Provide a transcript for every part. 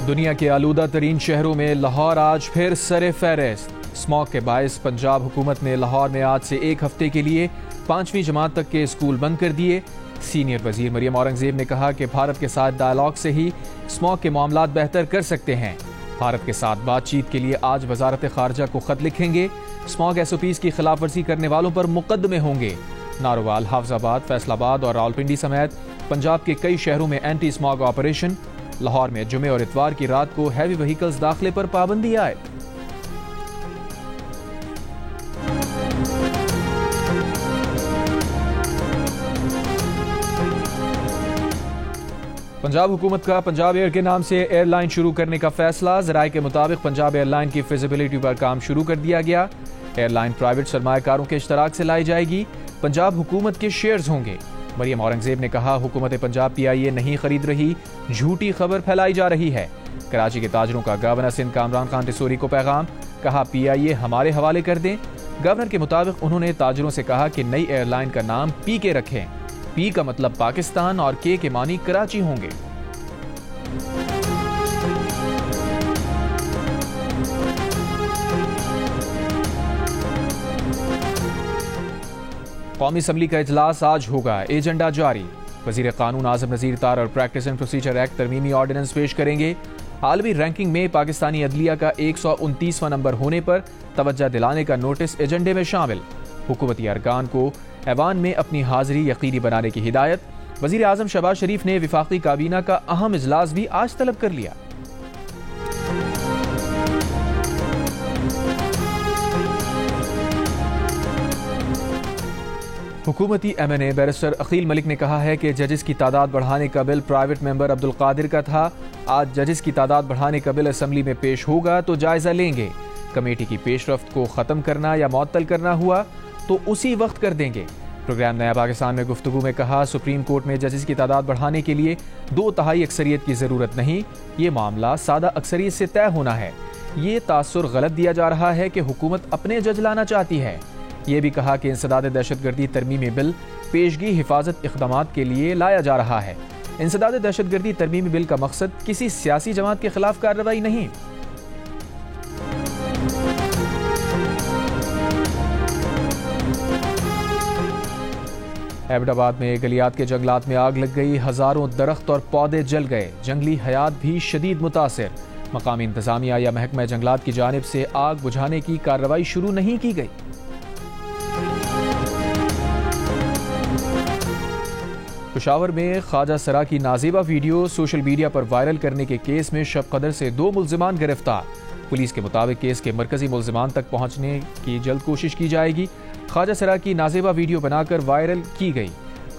दुनिया के आलूदा तरीन शहरों में लाहौर आज फिर सरे फहरिस्त। स्मॉग के बायस पंजाब हुकूमत ने लाहौर में आज से एक हफ्ते के लिए 5वीं जमात तक के स्कूल बंद कर दिए। सीनियर वजीर मरियम औरंगजेब ने कहा कि भारत के साथ डायलॉग से ही स्मॉग के मामलात बेहतर कर सकते हैं। भारत के साथ बातचीत के लिए आज वजारत खारजा को खत लिखेंगे। स्मॉग SOPs की खिलाफ वर्जी करने वालों पर मुकदमे होंगे। नारोवाल, हाफजाबाद, फैसलाबाद और रावलपिंडी समेत पंजाब के कई शहरों में एंटी स्मॉग ऑपरेशन। लाहौर में जुमे और इतवार की रात को हैवी व्हीकल्स दाखिले पर पाबंदी आए। पंजाब हुकूमत का पंजाब एयर के नाम से एयरलाइन शुरू करने का फैसला। ज़राए के मुताबिक पंजाब एयरलाइन की फिजिबिलिटी पर काम शुरू कर दिया गया। एयरलाइन प्राइवेट सरमायाकारों के इश्तराक से लाई जाएगी। पंजाब हुकूमत के शेयर्स होंगे। मरियम औरंगजेब ने कहा, हुकूमत पंजाब PIA नहीं खरीद रही, झूठी खबर फैलाई जा रही है। कराची के ताजरों का गवर्नर सिंध कामरान खान टिसोरी को पैगाम, कहा PIA हमारे हवाले कर दें। गवर्नर के मुताबिक उन्होंने ताजरों से कहा कि नई एयरलाइन का नाम PK रखें। P का मतलब पाकिस्तान और K के मानी कराची होंगे। कौमी असम्बली का इजलास आज होगा, एजेंडा जारी। वजीर कानून आजम नजीर तार और प्रैक्टिस एंड प्रोसीजर एक्ट तरमीमी ऑर्डिनेंस पेश करेंगे। आलमी रैंकिंग में पाकिस्तानी अदलिया का 129वां नंबर होने पर तवज्जो दिलाने का नोटिस एजेंडे में शामिल। हुकूमती अरकान को ऐवान में अपनी हाजिरी यकीनी बनाने की हिदायत। वजीर आजम शहबाज शरीफ ने विफाकी काबीना का अहम इजलास भी आज तलब कर लिया। हुकूमती MNA बैरिस्टर अकील मलिक ने कहा है कि जजेस की तादाद बढ़ाने का bill private member Abdul Kadir का था। आज जजेस की तादाद बढ़ाने का बिल असम्बली में पेश होगा तो जायजा लेंगे। कमेटी की पेशरफ्त को खत्म करना या मुअत्तल करना हुआ तो उसी वक्त कर देंगे। प्रोग्राम नया पाकिस्तान में गुफ्तगू में कहा, सुप्रीम कोर्ट में जजेस की तादाद बढ़ाने के लिए 2/3 अक्सरियत की जरूरत नहीं। ये मामला सादा अक्सरियत से तय होना है। ये तासुर गलत दिया जा रहा है कि हुकूमत अपने जज लाना चाहती है। ये भी कहा कि इंसदाद दहशतगर्दी तरमीमी बिल पेशगी हिफाजत इक़दामात के लिए लाया जा रहा है। इंसदाद दहशतगर्दी तरमीमी बिल का मकसद किसी सियासी जमात के खिलाफ कार्रवाई नहीं। एबटाबाद में गलियात के जंगलात में आग लग गई। हजारों दरख्त और पौधे जल गए। जंगली हयात भी शदीद मुतासिर। मकामी इंतजामिया या महकमा जंगलात की जानिब से आग बुझाने की कार्रवाई शुरू नहीं की गई। पेशावर में ख्वाजा सरा की नाजेबा वीडियो सोशल मीडिया पर वायरल करने के केस में शब कदर से 2 मुल्जिमान गिरफ्तार। पुलिस के मुताबिक केस के मरकजी मुल्जिमान तक पहुंचने की जल्द कोशिश की जाएगी। ख्वाजा सरा की नाजेबा वीडियो बनाकर वायरल की गई।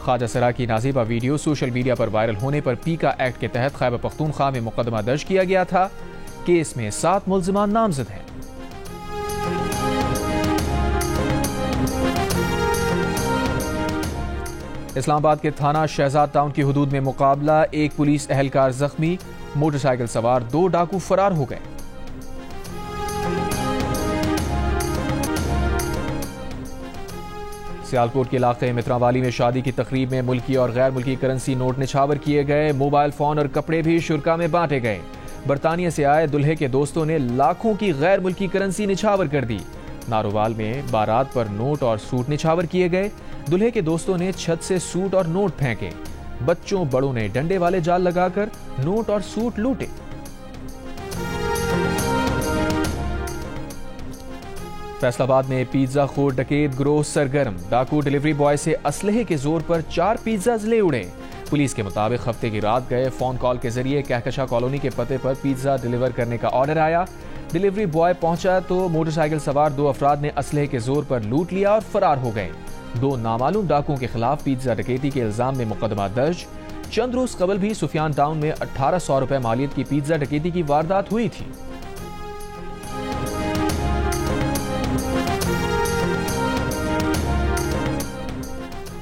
ख्वाजा सरा की नाजेबा वीडियो सोशल मीडिया पर वायरल होने पर पीका एक्ट के तहत खैबर पख्तूनख्वा में मुकदमा दर्ज किया गया था। केस में 7 मुल्जिमान नामजद हैं। इस्लामाबाद के थाना शहजाद टाउन की हुदूद में मुकाबला। एक पुलिस एहलकार जख्मी। मोटरसाइकिल सवार 2 डाकू फरार हो गए। सियालकोट के इलाके मित्रावाली में शादी की तकरीब में मुल्की और गैर मुल्की करेंसी नोट निछावर किए गए। मोबाइल फोन और कपड़े भी शुरा में बांटे गए। बरतानिया से आए दुल्हे के दोस्तों ने लाखों की गैर मुल्की करेंसी निछावर कर दी। नारोवाल में बारात पर नोट और सूट निछावर किए गए। दुल्हे के दोस्तों ने छत से सूट और नोट फेंके। बच्चों बड़ों ने डंडे वाले जाल लगाकर नोट और सूट लूटे। फैसलाबाद में पिज्जा खोर डकैत गिरोह सरगर्म। डाकू डिलीवरी बॉय से असलहे के जोर पर 4 पिज्जा ले उड़े। पुलिस के मुताबिक हफ्ते की रात गए फोन कॉल के जरिए कहकशा कॉलोनी के पते पर पिज्जा डिलीवर करने का ऑर्डर आया। डिलीवरी बॉय पहुंचा तो मोटरसाइकिल सवार 2 अफराद ने असलहे के जोर पर लूट लिया और फरार हो गए। 2 नामालूम डाकुओं के खिलाफ पिज्जा डकैती के इल्जाम में मुकदमा दर्ज। चंद रोज कबल भी सुफियान टाउन में 1800 रुपए मालियत की पिज्जा डकैती की वारदात हुई थी।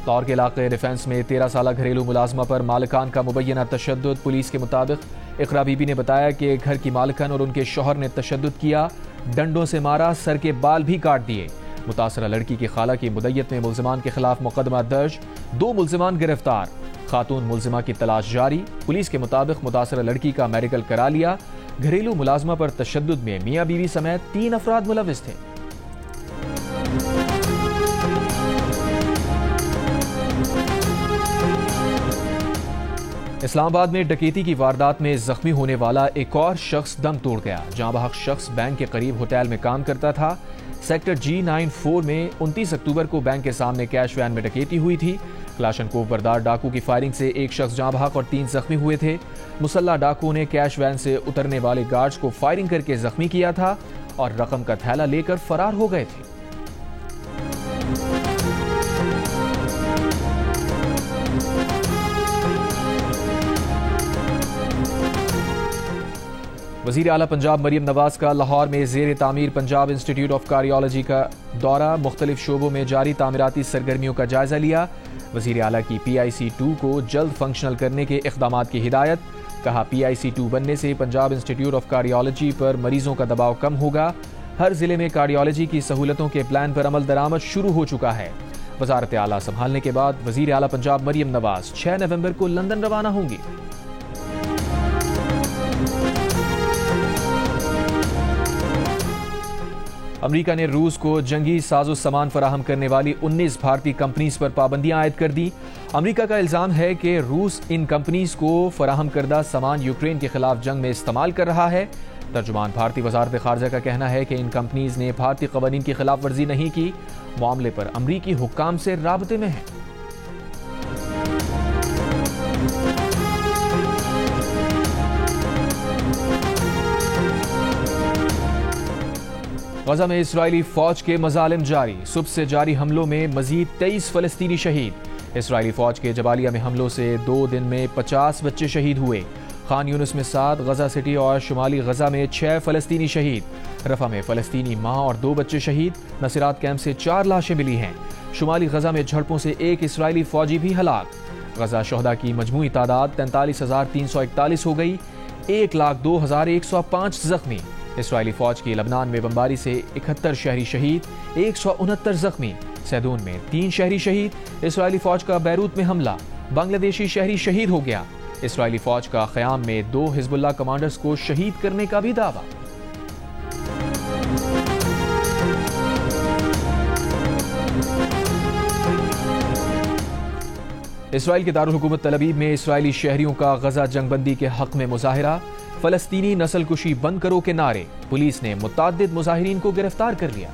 लाहौर के इलाके डिफेंस में 13 साला घरेलू मुलाजमा पर मालिकान का मुबैना तशद्दुद। पुलिस के मुताबिक इकरा बीबी ने बताया कि घर की मालिकन और उनके शौहर ने तशद्दुद किया। डंडों से मारा, सर के बाल भी काट दिए। मुतासरा लड़की की खाला की मुद्दत में मुल्जिमान के खिलाफ मुकदमा दर्ज। 2 मुल्जिमान गिरफ्तार। खातून मुलजिमा की तलाश जारी। पुलिस के मुताबिक मुतासरा लड़की का मेडिकल करा लिया। घरेलू मुलाजमा पर तशद्दुद में मियां बीवी समेत 3 अफराद मुलविस थे। इस्लामाबाद में डकैती की वारदात में जख्मी होने वाला एक और शख्स दम तोड़ गया। जहां बहक शख्स बैंक के करीब होटल में काम करता था। सेक्टर G94 में 29 अक्टूबर को बैंक के सामने कैश वैन में डकैती हुई थी। क्लाशनकोव बरदार डाकू की फायरिंग से एक शख्स जाँ बहक और 3 जख्मी हुए थे। मुसल्ला डाकू ने कैश वैन से उतरने वाले गार्ड्स को फायरिंग करके जख्मी किया था और रकम का थैला लेकर फरार हो गए थे। वज़ीर आला पंजाब मरियम नवाज का लाहौर में ज़ेर तामीर पंजाब इंस्टीट्यूट ऑफ कार्डियोलॉजी का दौरा। मुख्तलिफ शोबों में जारी तामीराती सरगर्मियों का जायजा लिया। वज़ीर आला की PIC2 को जल्द फंक्शनल करने के इक़दामात की हिदायत। कहा PIC2 बनने से पंजाब इंस्टीट्यूट ऑफ कार्डियोलॉजी पर मरीजों का दबाव कम होगा। हर जिले में कार्डियोलॉजी की सहूलतों के प्लान पर अमल दरामद शुरू हो चुका है। वज़ारत आला संभालने के बाद वज़ीर आला पंजाब मरियम नवाज 6 नवंबर को लंदन रवाना होंगी। अमेरिका ने रूस को जंगी साजो सामान फराहम करने वाली 19 भारतीय कंपनीज पर पाबंदियां आयद कर दी। अमेरिका का इल्जाम है कि रूस इन कंपनीज को फराहम करदा सामान यूक्रेन के खिलाफ जंग में इस्तेमाल कर रहा है। तर्जुमान भारतीय वजारत खारजा का कहना है कि इन कंपनीज ने भारतीय कवानीन की खिलाफ वर्जी नहीं की। मामले पर अमरीकी हुक्काम से राबते में है। गजा में इस्राइली फौज के मजालिम जारी। सुबह से जारी हमलों में मजीद 23 फलस्तीनी शहीद। इस्राइली फौज के जबालिया में हमलों से 2 दिन में 50 बच्चे शहीद हुए। खान यूनुस में 7, गजा सिटी और शुमाली गजा में 6 फलस्तीनी शहीद। रफा में फलस्तीनी माँ और 2 बच्चे शहीद। नसीरात कैंप से 4 लाशें मिली हैं। शुमाली गजा में झड़पों से 1 इस्राइली फौजी भी हलाक। गजा शोहदा की मजमूई तादाद 43,341 हो गई। 1,02,105 जख्मी। इस्राइली फौज की लबनान में बमबारी से 71 शहरी शहीद, 169 जख्मी। सैदून में 3 शहरी शहीद। इस्राइली फौज का बैरूत में हमला, बांग्लादेशी शहरी शहीद हो गया। इस्राइली फौज का क़याम में 2 हिजबुल्लाह कमांडर्स को शहीद करने का भी दावा। इस्राइल के दारुल हुकूमत तल अवीव में इस्राइली शहरियों का गजा जंगबंदी के हक में मुजाहिरा। फलस्तीनी नस्लकुशी बंद करो के नारे। पुलिस ने मुताद्दिद मुजाहिरीन को गिरफ्तार कर लिया।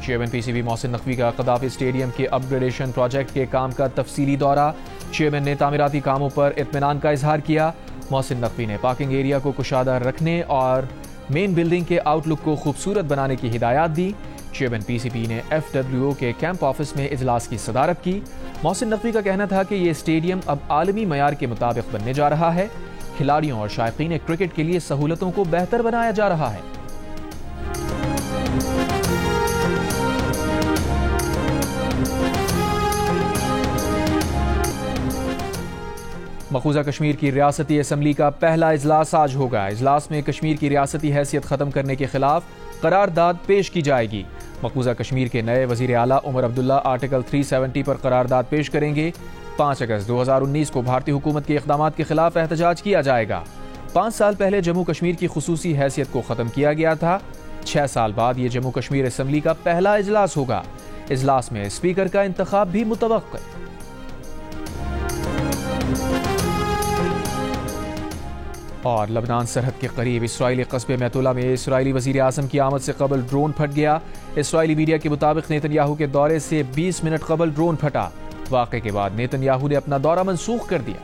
चेयरमैन PCB मोहसिन नकवी का कदाफी स्टेडियम के अपग्रेडेशन प्रोजेक्ट के काम का तफसीली दौरा। चेयरमैन ने तामीराती कामों पर इत्मीनान का इजहार किया। मोहसिन नकवी ने पार्किंग एरिया को कुशादा रखने और मेन बिल्डिंग के आउटलुक को खूबसूरत बनाने की हिदायत दी। चेयरमैन PCB ने FWO के कैंप ऑफिस में इजलास की सदारत की। मोहसिन नकवी का कहना था कि ये स्टेडियम अब आलमी मयार के मुताबिक बनने जा रहा है। खिलाड़ियों और शायकीन क्रिकेट के लिए सहूलतों को बेहतर बनाया जा रहा है। मकबूजा कश्मीर की रियासती असम्बली का पहला इजलास आज होगा। इजलास में कश्मीर की रियासती हैसियत खत्म करने के खिलाफ करारदाद पेश की जाएगी। मकबूजा कश्मीर के नए वजीर आला उमर अब्दुल्ला आर्टिकल 370 पर करारदाद पेश करेंगे। 5 अगस्त 2019 को भारतीय हुकूमत के इक़दामात के खिलाफ एहतजाज किया जाएगा। 5 साल पहले जम्मू कश्मीर की खुसूसी हैसियत को ख़त्म किया गया था। 6 साल बाद ये जम्मू कश्मीर असम्बली का पहला इजलास होगा। इजलास में स्पीकर का इंतखाब भी मुतवक्किल। और लबनान सरहद के करीब इसराइली कस्बे मैतुला में इसराइली वजीर आज़म की आमद से कबल ड्रोन फट गया। इसराइली मीडिया के मुताबिक नेतन्याहू के दौरे से 20 मिनट कबल ड्रोन फटा। वाक़े के बाद नेतन्याहू ने अपना दौरा मनसूख कर दिया।